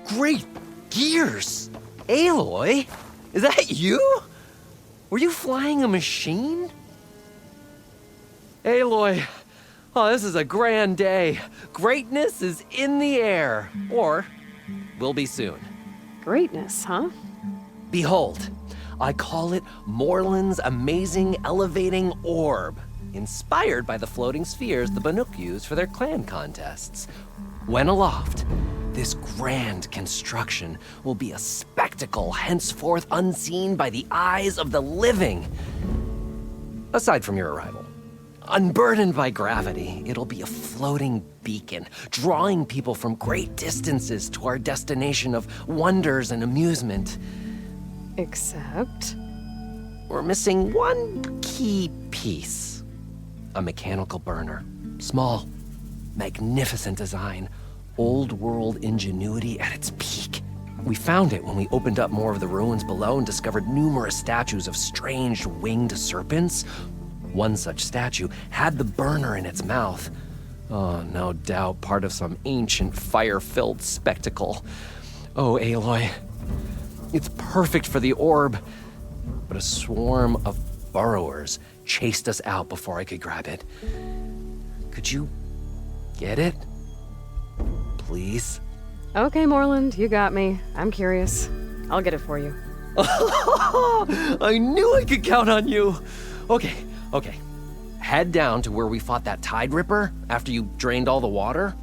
Great gears! Aloy? Is that you? Were you flying a machine? Aloy, oh, this is a grand day. Greatness is in the air. Or will be soon. Greatness, huh? Behold, I call it Morland's amazing elevating orb, inspired by the floating spheres the Banuk used for their clan contests. When aloft, this grand construction will be a spectacle henceforth unseen by the eyes of the living. Aside from your arrival. Unburdened by gravity, it'll be a floating beacon, drawing people from great distances to our destination of wonders and amusement. Except? We're missing one key piece. A mechanical burner. Small, magnificent design. Old world ingenuity at its peak. We found it when we opened up more of the ruins below and discovered numerous statues of strange winged serpents. One such statue had the burner in its mouth. Oh, no doubt part of some ancient fire-filled spectacle. Oh, Aloy, it's perfect for the orb. But a swarm of burrowers chased us out before I could grab it. Could you get it? Please? Okay, Morland, you got me. I'm curious. I'll get it for you. I knew I could count on you. Okay. Head down to where we fought that Tide Ripper after you drained all the water.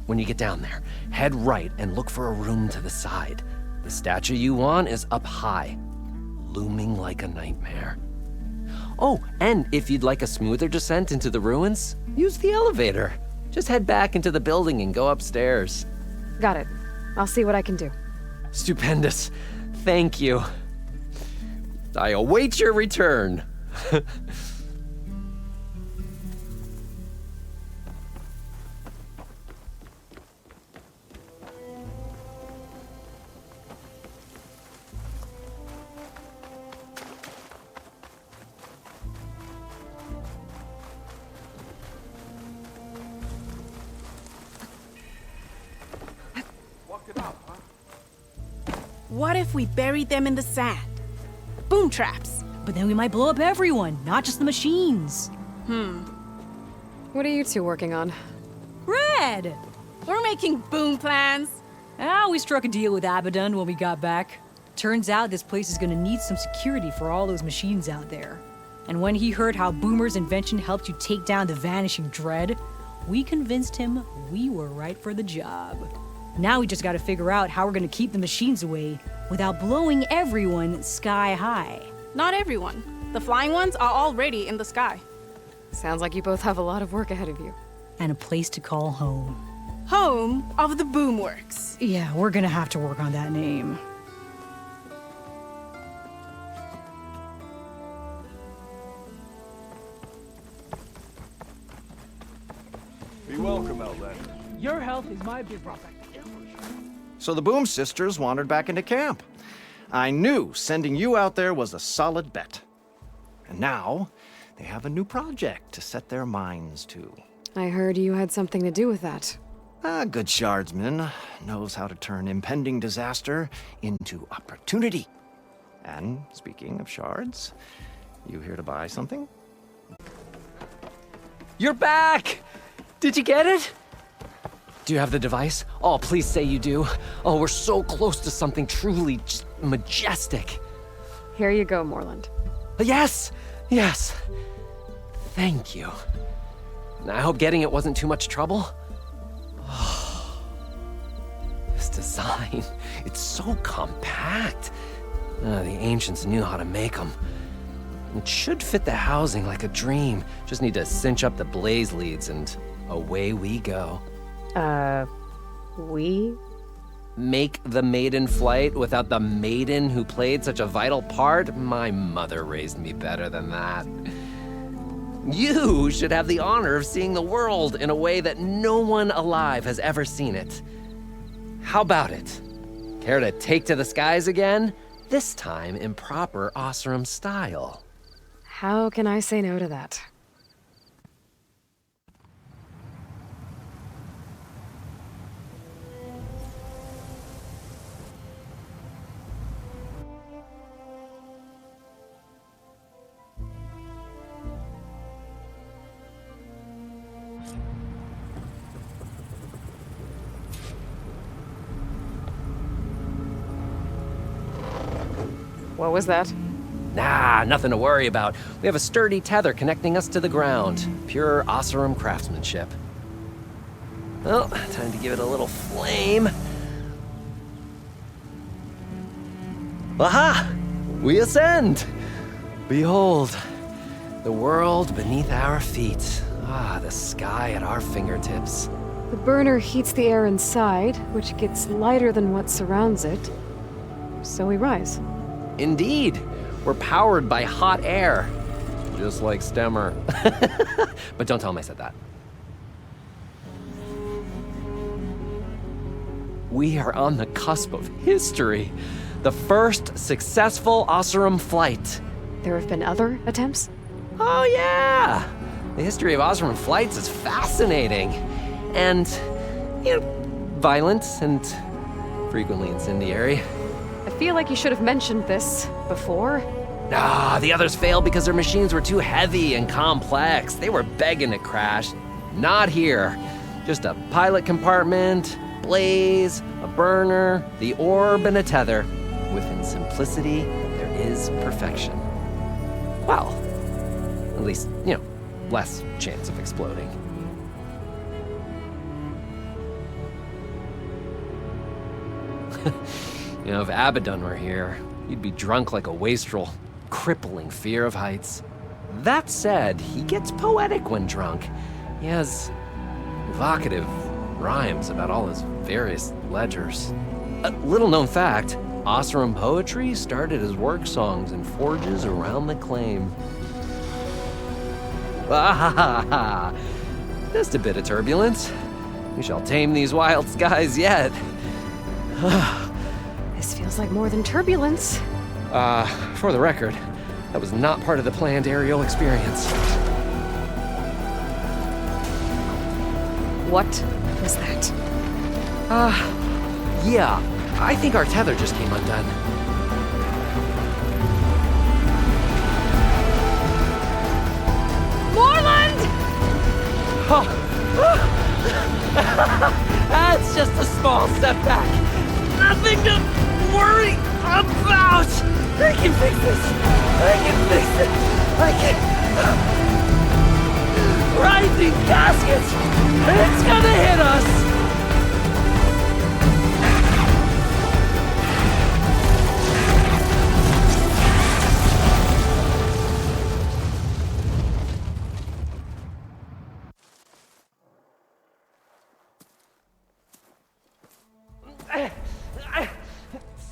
When you get down there, head right and look for a room to the side. The statue you want is up high, looming like a nightmare. Oh, and if you'd like a smoother descent into the ruins, use the elevator. Just head back into the building and go upstairs. Got it. I'll see what I can do. Stupendous. Thank you. I await your return. What if we buried them in the sand? Boom traps. But then we might blow up everyone, not just the machines. What are you two working on? Red! We're making boom plans. We struck a deal with Abaddon when we got back. Turns out this place is gonna need some security for all those machines out there. And when he heard how Boomer's invention helped you take down the vanishing dread, we convinced him we were right for the job. Now we just gotta figure out how we're gonna keep the machines away without blowing everyone sky high. Not everyone. The flying ones are already in the sky. Sounds like you both have a lot of work ahead of you. And a place to call home. Home of the Boomworks. Yeah, we're gonna have to work on that name. Be welcome, Outlander. Your health is my big profit. So the Boom Sisters wandered back into camp. I knew sending you out there was a solid bet. And now, they have a new project to set their minds to. I heard you had something to do with that. A good shardsman knows how to turn impending disaster into opportunity. And speaking of shards, you here to buy something? You're back! Did you get it? Do you have the device? Oh, please say you do. Oh, we're so close to something truly just majestic. Here you go, Moreland. Yes! Yes! Thank you. I hope getting it wasn't too much trouble. Oh, this design, it's so compact. The ancients knew how to make them. It should fit the housing like a dream. Just need to cinch up the blaze leads and away we go. We? Make the maiden flight without the maiden who played such a vital part? My mother raised me better than that. You should have the honor of seeing the world in a way that no one alive has ever seen it. How about it? Care to take to the skies again? This time in proper Osram style. How can I say no to that? What was that? Nah, nothing to worry about. We have a sturdy tether connecting us to the ground. Pure Osram craftsmanship. Well, time to give it a little flame. Aha! We ascend! Behold, the world beneath our feet. The sky at our fingertips. The burner heats the air inside, which gets lighter than what surrounds it. So we rise. Indeed, we're powered by hot air. Just like Stemmer. But don't tell him I said that. We are on the cusp of history. The first successful Osram flight. There have been other attempts? Oh yeah! The history of Osram flights is fascinating. And, violent and frequently incendiary. I feel like you should have mentioned this before. The others failed because their machines were too heavy and complex. They were begging to crash. Not here. Just a pilot compartment, blaze, a burner, the orb, and a tether. Within simplicity, there is perfection. Well, at least, less chance of exploding. You know, if Abaddon were here, he'd be drunk like a wastrel, crippling fear of heights. That said, he gets poetic when drunk. He has evocative rhymes about all his various ledgers. A little-known fact, Oseram poetry started as work songs in forges around the claim. Ah, just a bit of turbulence. We shall tame these wild skies yet. This feels like more than turbulence. For the record, that was not part of the planned aerial experience. What was that? Yeah, I think our tether just came undone. Moreland! That's just a small setback. Nothing to worry about. I can fix this. I can fix it. I can. Rising caskets. It's gonna hit us.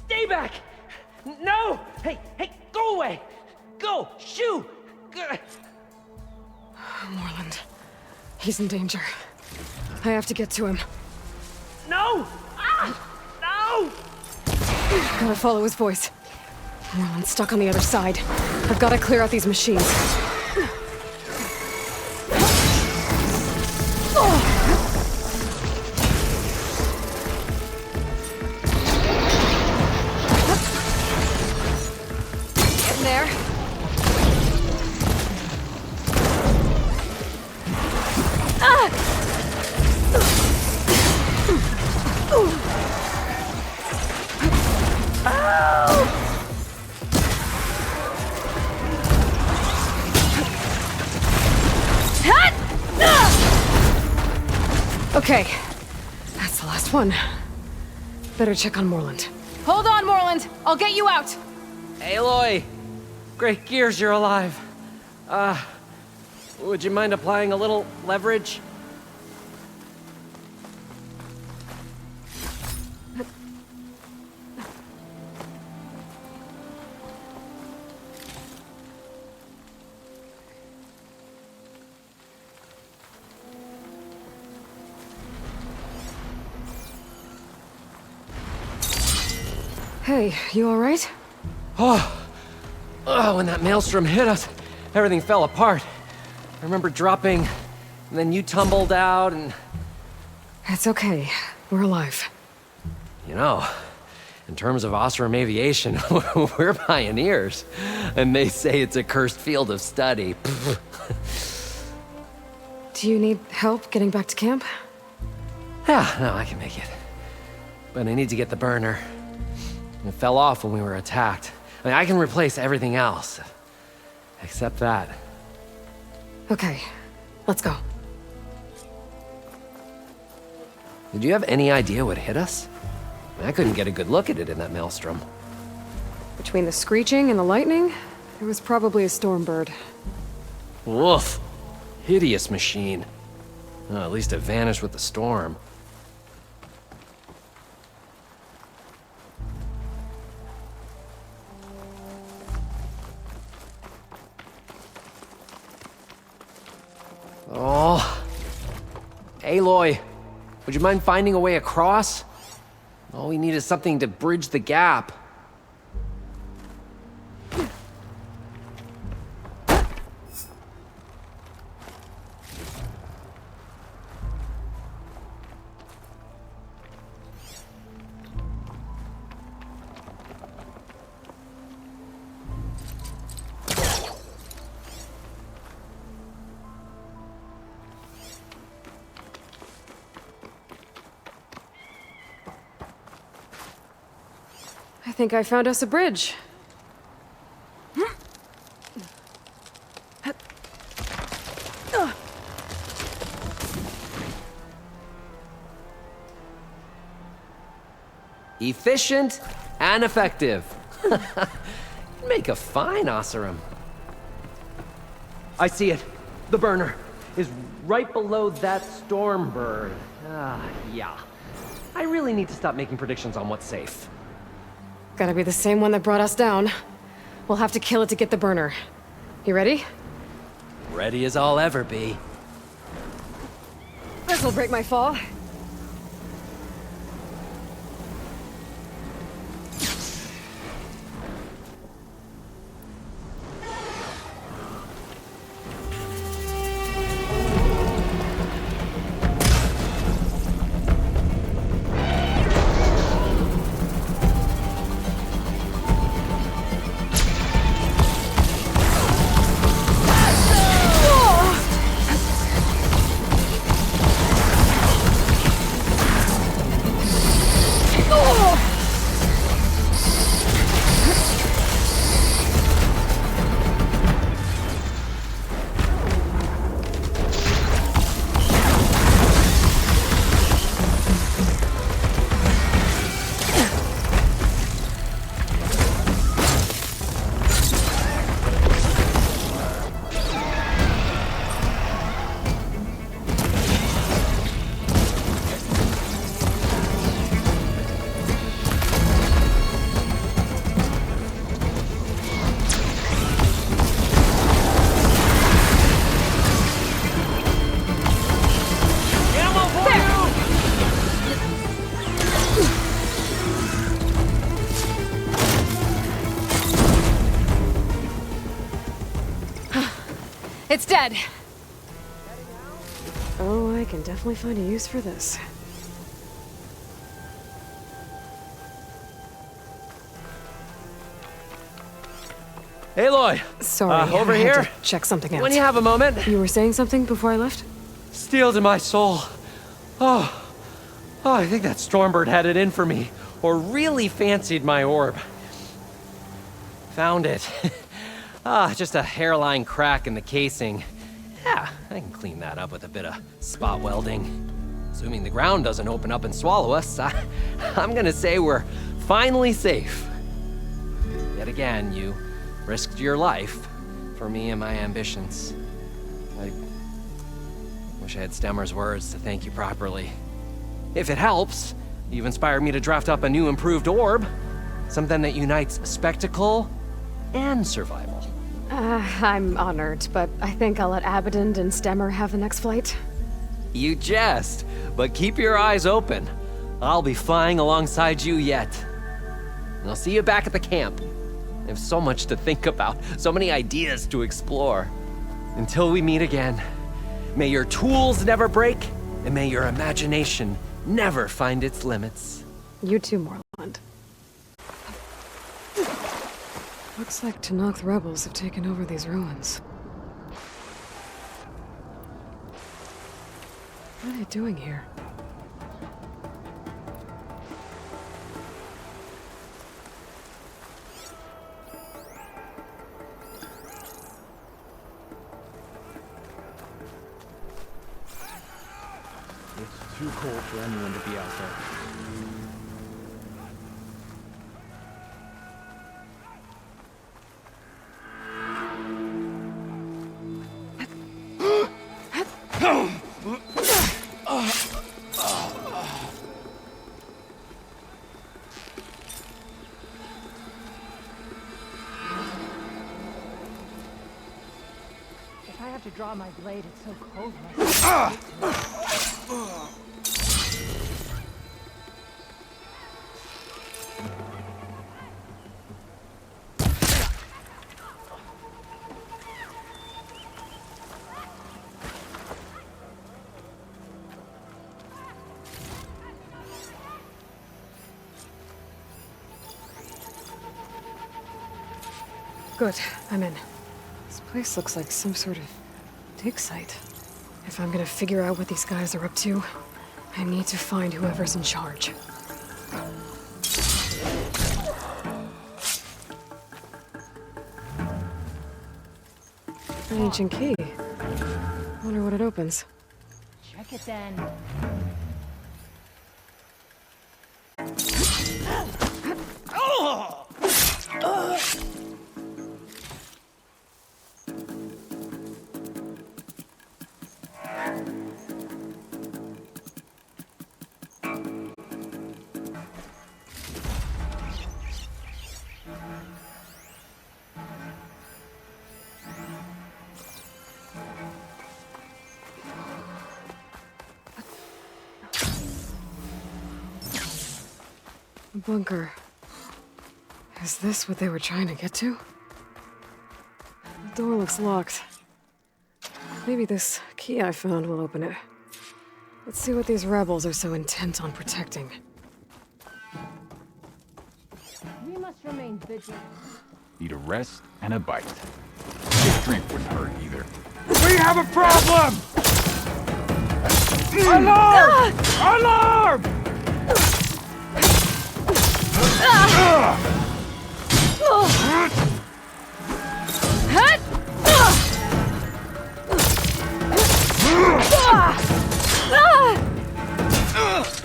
Stay back! No! Hey, go away! Go! Shoo! Moreland. He's in danger. I have to get to him. No! No! Gotta follow his voice. Moreland's stuck on the other side. I've gotta clear out these machines. Okay, that's the last one. Better check on Moreland. Hold on, Moreland. I'll get you out. Aloy! Great gears you're alive. Would you mind applying a little leverage? Hey, you alright? When that maelstrom hit us, everything fell apart. I remember dropping, and then you tumbled out, and... It's okay. We're alive. You know, in terms of Oseram aviation, we're pioneers. And they say it's a cursed field of study. Do you need help getting back to camp? Yeah, no, I can make it. But I need to get the burner. It fell off when we were attacked. I mean, I can replace everything else. Except that. Okay, let's go. Did you have any idea what hit us? I couldn't get a good look at it in that maelstrom. Between the screeching and the lightning, it was probably a storm bird. Woof. Hideous machine. Well, at least it vanished with the storm. Oh. Aloy, would you mind finding a way across? All we need is something to bridge the gap. I think I found us a bridge. Efficient and effective. Make a fine Oseram. I see it. The burner is right below that storm bird. Yeah. I really need to stop making predictions on what's safe. Gotta be the same one that brought us down. We'll have to kill it to get the burner. You ready? Ready as I'll ever be. This'll break my fall. It's dead. Oh, I can definitely find a use for this. Aloy! Sorry, over I had here. to check something out. When you have a moment. You were saying something before I left? Steel to my soul. Oh, I think that Stormbird had it in for me, or really fancied my orb. Found it. Just a hairline crack in the casing. Yeah, I can clean that up with a bit of spot welding. Assuming the ground doesn't open up and swallow us, I'm gonna say we're finally safe. Yet again, you risked your life for me and my ambitions. I wish I had Stemmer's words to thank you properly. If it helps, you've inspired me to draft up a new improved orb. Something that unites spectacle and survival. I'm honored, but I think I'll let Abaddon and Stemmer have the next flight. You jest, but keep your eyes open. I'll be flying alongside you yet. And I'll see you back at the camp. I have so much to think about, so many ideas to explore. Until we meet again, may your tools never break, and may your imagination never find its limits. You too, Morland. Looks like Tenakth rebels have taken over these ruins. What are they doing here? It's too cold for anyone to be out there. If I have to draw my blade, it's so cold. Good, I'm in. This place looks like some sort of dig site. If I'm gonna figure out what these guys are up to, I need to find whoever's in charge. An ancient key. Wonder what it opens. Check it then. A bunker. Is this what they were trying to get to? The door looks locked. Maybe this key I found will open it. Let's see what these rebels are so intent on protecting. We must remain vigilant. Need a rest and a bite. This drink wouldn't hurt either. We have a problem! Alarm! Alarm!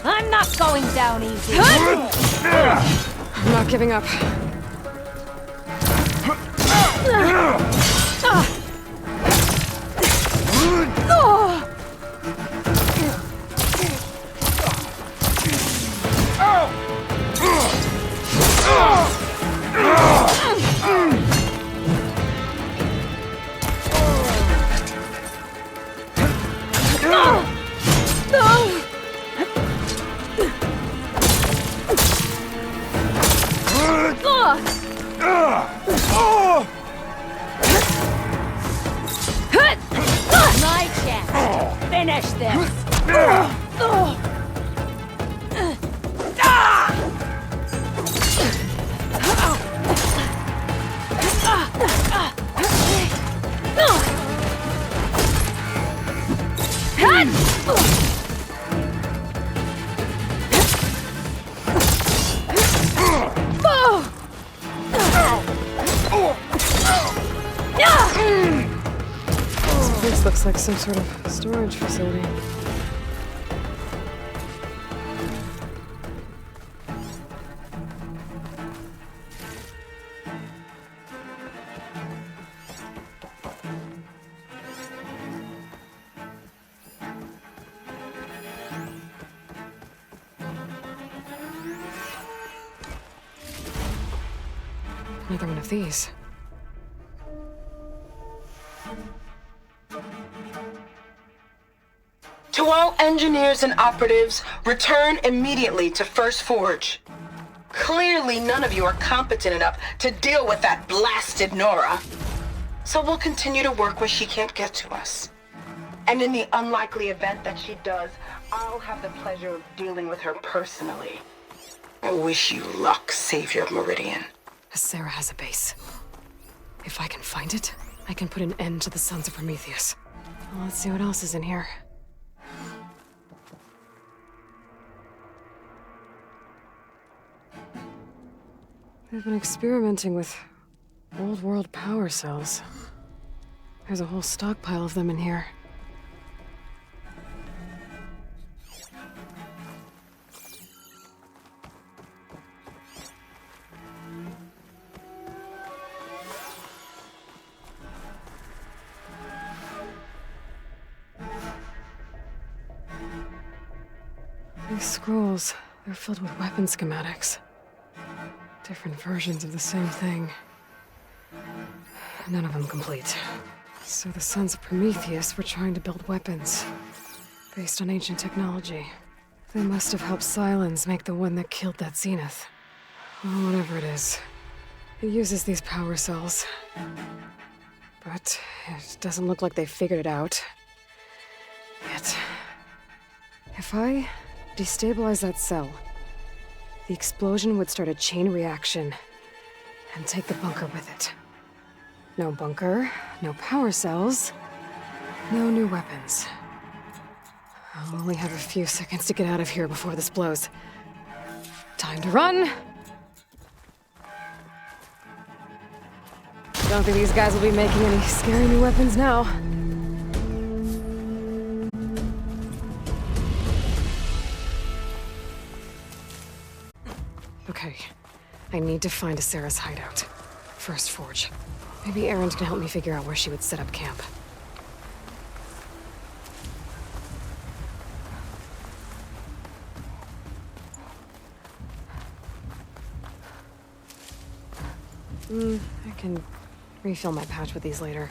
I'm not going down easy. I'm not giving up. My chance. Finish this. This looks like some sort of storage facility. Another one of these. To all engineers and operatives, return immediately to First Forge. Clearly, none of you are competent enough to deal with that blasted Nora. So we'll continue to work where she can't get to us. And in the unlikely event that she does, I'll have the pleasure of dealing with her personally. I wish you luck, Savior of Meridian. Sarah has a base. If I can find it, I can put an end to the Sons of Prometheus. Well, let's see what else is in here. They've been experimenting with old world power cells. There's a whole stockpile of them in here. These scrolls, they're filled with weapon schematics. Different versions of the same thing. None of them complete. So the Sons of Prometheus were trying to build weapons based on ancient technology. They must have helped Silence make the one that killed that Zenith. Well, whatever it is. It uses these power cells. But it doesn't look like they figured it out. Yet. If I destabilize that cell, the explosion would start a chain reaction and take the bunker with it. No bunker, no power cells, no new weapons. I'll only have a few seconds to get out of here before this blows. Time to run! Don't think these guys will be making any scary new weapons now. Okay, I need to find Sarah's hideout. First Forge. Maybe Aaron can help me figure out where she would set up camp. I can refill my pouch with these later.